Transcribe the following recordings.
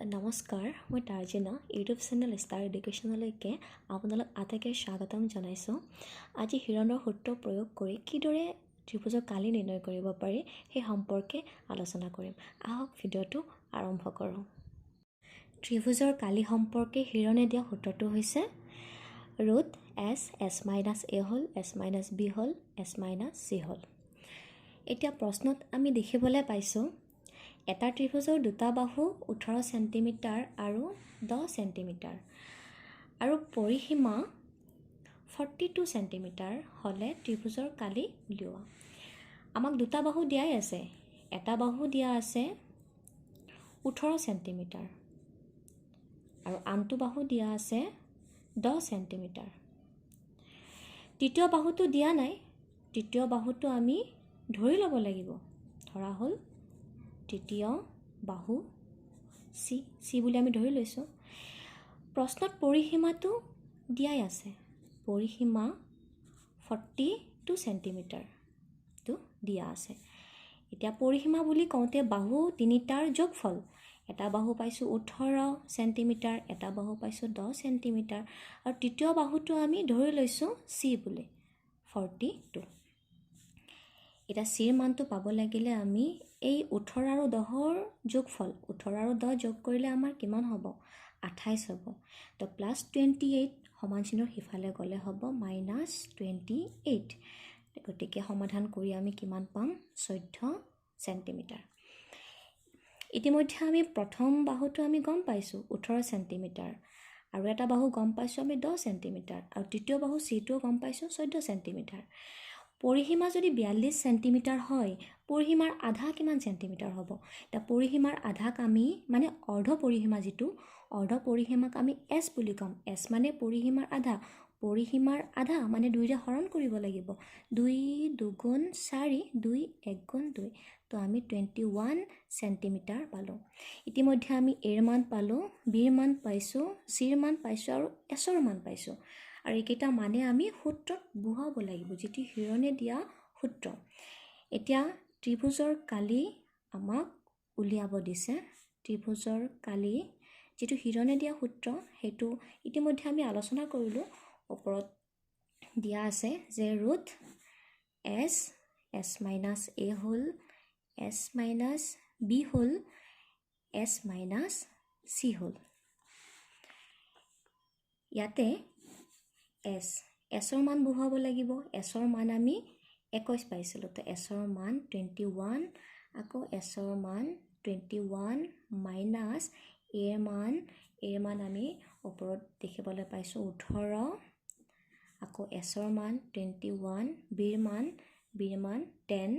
নমস্কাৰ, মই তাৰ্জিনা YouTube channel star এডুকেশ্যনলৈকে আপোনালোক আটাইকে স্বাগতম জনাইছোঁ। আজি হিৰণৰ সূত্ৰ প্ৰয়োগ কৰি কিদৰে ত্ৰিভুজৰ কালি নিৰ্ণয় কৰিব পাৰি সেই সম্পৰ্কে আলোচনা কৰিম। আহক ভিডিঅ'টো আৰম্ভ কৰোঁ। ত্ৰিভুজৰ কালি সম্পৰ্কে হিৰণে দিয়া সূত্ৰটো হৈছে ৰুট এছ মাইনাছ এ হ'ল এছ মাইনাছ বি হ'ল এছ মাইনাছ চি হ'ল। এতিয়া প্ৰশ্নত আমি দেখিবলৈ পাইছোঁ এটা ত্ৰিভুজৰ দুটা বাহু 18 চেণ্টিমিটাৰ আৰু 10 চেণ্টিমিটাৰ আৰু পৰিসীমা 42 চেণ্টিমিটাৰ হ'লে ত্ৰিভুজৰ কালি উলিওৱা। আমাক দুটা বাহু দিয়াই আছে, এটা বাহু দিয়া আছে 18 চেণ্টিমিটাৰ আৰু আনটো বাহু দিয়া আছে 10 চেণ্টিমিটাৰ। তৃতীয় বাহুটো দিয়া নাই, তৃতীয় বাহুটো আমি ধৰি ল'ব লাগিব। ধৰা হ'ল তৃতীয় বাহু চি বুলি আমি ধৰি লৈছোঁ। প্ৰশ্নত পৰিসীমাটো দিয়াই আছে, পৰিসীমা 42 চেণ্টিমিটাৰটো দিয়া আছে। এতিয়া পৰিসীমা বুলি কওঁতে বাহু তিনিটাৰ যোগফল, এটা বাহু পাইছোঁ 18 চেণ্টিমিটাৰ, এটা বাহু পাইছোঁ 10 চেণ্টিমিটাৰ আৰু তৃতীয় বাহুটো আমি ধৰি লৈছোঁ চি বুলি 42। এতিয়া চিৰ মানটো পাব লাগিলে আমি এই 18 আৰু 10ৰ যোগফল, 18 আৰু 10 যোগ কৰিলে আমাৰ কিমান হ'ব? 28 হ'ব। তো +28 সমান চিহ্নৰ সিফালে গ'লে হ'ব -28। গতিকে সমাধান কৰি আমি কিমান পাম? 14 চেণ্টিমিটাৰ। ইতিমধ্যে আমি প্ৰথম বাহুটো আমি গম পাইছোঁ 18 চেণ্টিমিটাৰ আৰু এটা বাহু গম পাইছোঁ আমি 10 চেণ্টিমিটাৰ আৰু তৃতীয় বাহু চিটোও গম পাইছোঁ 14 চেণ্টিমিটাৰ। পৰিসীমা যদি 42 চেণ্টিমিটাৰ হয়, পৰিসীমাৰ আধা কিমান চেণ্টিমিটাৰ হ'ব? এতিয়া পৰিসীমাৰ আধাক আমি মানে অৰ্ধ পৰিসীমা, যিটো অৰ্ধ পৰিসীমাক আমি এছ বুলি ক'ম। এছ মানে পৰিসীমাৰ আধা, পৰিসীমাৰ আধা মানে 2ৰে হৰণ কৰিব লাগিব। 2 2 গুণ 4, 2 1 গুণ 2। তো আমি 21 চেণ্টিমিটাৰ পালোঁ। ইতিমধ্যে আমি এৰ মান পালোঁ, বিৰ মান পাইছোঁ, চিৰ মান পাইছোঁ আৰু এছৰ মান পাইছোঁ। আৰু এইকেইটা মানে আমি সূত্ৰত বহুৱাব লাগিব, যিটো হিৰণে দিয়া সূত্ৰ। এতিয়া ত্ৰিভুজৰ কালি আমাক উলিয়াব দিছে। ত্ৰিভুজৰ কালি যিটো হিৰণে দিয়া সূত্ৰ, সেইটো ইতিমধ্যে আমি আলোচনা কৰিলোঁ। ওপৰত দিয়া আছে যে ৰুট এছ মাইনাছ এ হ'ল এছ মাইনাছ বি হ'ল এছ মাইনাছ চি হ'ল। ইয়াতে এছৰ মান বহুৱাব লাগিব। এছৰ মান আমি 21 পাইছিলোঁ, তো এছৰ মান 21, আকৌ এছৰ মান 21 মাইনাছ এৰ মান আমি ওপৰত দেখিবলৈ পাইছোঁ 18, আকৌ এছৰ মান 21, বিৰ মান 10,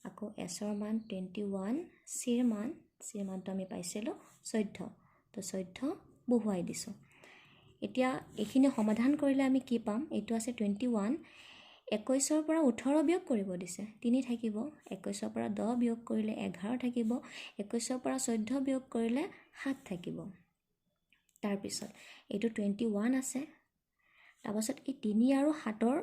আকৌ এছৰ মান 21, চিৰ মানটো আমি পাইছিলোঁ 14, তো 14 বহুৱাই দিছোঁ। এতিয়া এইখিনি সমাধান কৰিলে আমি কি পাম? এইটো আছে 21, 21ৰ পৰা 18 বিয়োগ কৰিব দিছে, 3 থাকিব। 21ৰ পৰা 10 বিয়োগ কৰিলে 11 থাকিব। 21ৰ পৰা 14 বিয়োগ কৰিলে 7 থাকিব। তাৰপিছত এইটো 21 আছে। তাৰপাছত এই 3 আৰু 7ৰ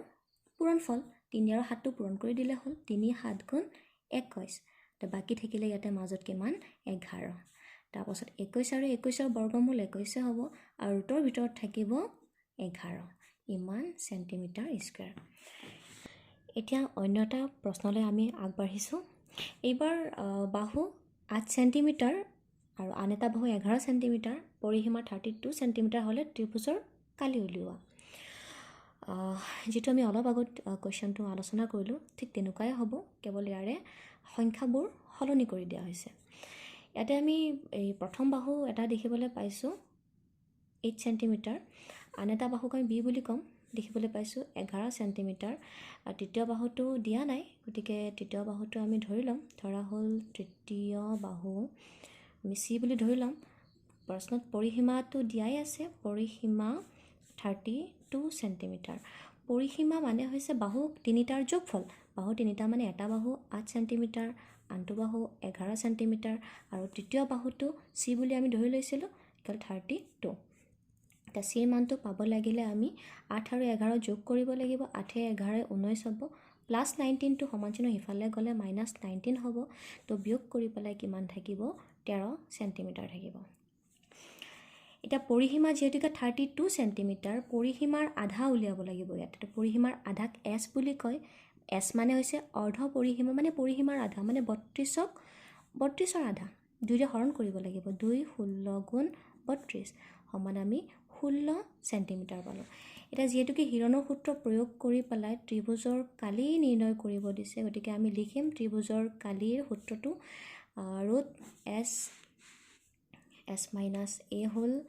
পূৰণফল, 3 আৰু 7টো পূৰণ কৰি দিলে হ'ল। 3 7 গুণ 21। তো বাকী থাকিলে ইয়াতে মাজত কিমান? 11। তাৰপাছত 21 আৰু 21ৰ বৰ্গমূল 21 হ'ব আৰু ৰুটৰ ভিতৰত থাকিব 11, ইমান চেণ্টিমিটাৰ স্কুৱেৰ। এতিয়া অন্য এটা প্ৰশ্নলৈ আমি আগবাঢ়িছোঁ। এইবাৰ বাহু 8 চেণ্টিমিটাৰ আৰু আন এটা বাহু 11 চেণ্টিমিটাৰ, পৰিসীমা 32 চেণ্টিমিটাৰ হ'লে ত্ৰিভুজৰ কালি উলিওৱা। যিটো আমি অলপ আগত কুৱেশ্যনটো আলোচনা কৰিলোঁ, ঠিক তেনেকুৱাই হ'ব, কেৱল ইয়াৰে সংখ্যাবোৰ সলনি কৰি দিয়া হৈছে। ইয়াতে আমি এই প্ৰথম বাহু এটা দেখিবলৈ পাইছোঁ 8 চেণ্টিমিটাৰ, আন এটা বাহুক আমি বি বুলি ক'ম, দেখিবলৈ পাইছোঁ 11 চেণ্টিমিটাৰ। তৃতীয় বাহুটো দিয়া নাই, গতিকে তৃতীয় বাহুটো আমি ধৰি ল'ম। ধৰা হ'ল তৃতীয় বাহু আমি চি বুলি ধৰি ল'ম। প্ৰশ্নত পৰিসীমাটো দিয়াই আছে, পৰিসীমা 32 চেণ্টিমিটাৰ। পৰিসীমা মানে হৈছে বাহু তিনিটাৰ যোগফল। বাহু তিনিটা মানে এটা বাহু 8 চেণ্টিমিটাৰ, আনটো বাহু 11 চেণ্টিমিটাৰ আৰু তৃতীয় বাহুটো চি বুলি আমি ধৰি লৈছিলোঁ 32। এতিয়া চিৰ মানটো পাব লাগিলে আমি 8 আৰু 11 যোগ কৰিব লাগিব। 8 11 19 হ'ব, +19টো সমান চিহ্ন সিফালে গ'লে -19 হ'ব। তো বিয়োগ কৰি পেলাই কিমান থাকিব? 13 সেন্টিমিটাৰ থাকিব এটা পৰিসীমা যেহেতুকে 32 সেন্টিমিটাৰ পৰিসীমাৰ আধা উলিয়াব লাগিব ইয়াতে পৰিসীমাৰ আধাক s বুলি কয় s মানে হৈছে অৰ্ধ পৰিসীমা মানে পৰিসীমাৰ আধা মানে 32ক 32ৰ আধা 2 ৰে হৰণ কৰিব লাগিব 2 16 গুণ 32 সমান আমি 16 সেন্টিমিটাৰ পালো এটা যেহেতুকে হিৰণৰ সূত্ৰ প্ৰয়োগ কৰি পেলাই ত্ৰিভুজৰ কালি নিৰ্ণয় কৰিব দিছে গতিকে আমি লিখিম ত্ৰিভুজৰ কালিৰ সূত্ৰটো root s minus a whole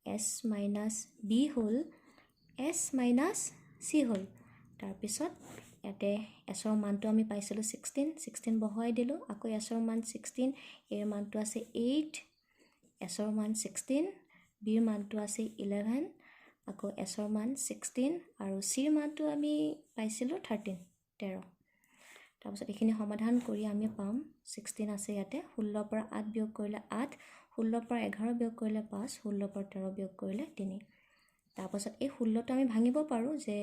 s minus b whole s minus c whole তাৰ পিছত ইয়াতে s ৰ মানটো আমি পাইছিলো 16 বহাই দিলো আকৌ s ৰ মান 16 এৰ মানটো আছে 8 s ৰ মান 16 b ৰ মানটো আছে 11 আকৌ s ৰ মান 16 আৰু c ৰ মানটো আমি পাইছিলো 13 তাৰপিছত এইখিনি সমাধান কৰি আমি পাম 16 আছে ইয়াতে 16 পৰা 8 বিয়োগ কৰিলে 8 16 পৰা 11 বিয়োগ কৰিলে 5 16 পৰা 13 বিয়োগ কৰিলে 3 তাৰপিছত এই 16টো আমি ভাঙিব পাৰো যে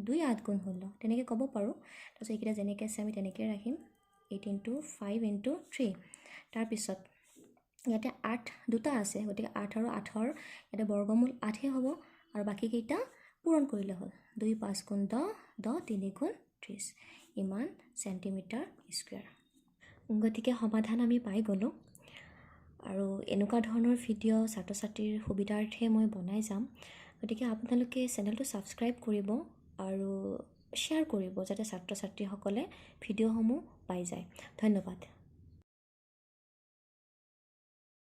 2 8 গুণ 16 তেনেকৈ ক'ব পাৰো তাৰপিছত এইকেইটা যেনেকৈ আছে আমি তেনেকৈ ৰাখিম 8 into 5 into 3 তাৰপিছত ইয়াতে 8 দুটা আছে গতিকে 8 আৰু 8ৰ ইয়াতে বৰ্গমূল 8 হে হ'ব আৰু বাকি কেইটা পূৰণ কৰিলে হ'ল 2 5 গুণ 10 10 3 গুণ 30 ইমান সেন্টিমিটাৰ স্কয়াৰ গতিকে সমাধান আমি পাই গলো আৰু এনেকুৱা ধৰণৰ ভিডিও ছাত্ৰ ছাত্ৰীৰ সুবিধাৰ্থে মই বনাই যাম গতিকে আপোনালোকে চেনেলটো সাবস্ক্ৰাইব কৰিব আৰু শ্বেয়াৰ কৰিব যাতে ছাত্ৰ ছাত্ৰীসকলে ভিডিওসমূহ পাই যায় ধন্যবাদ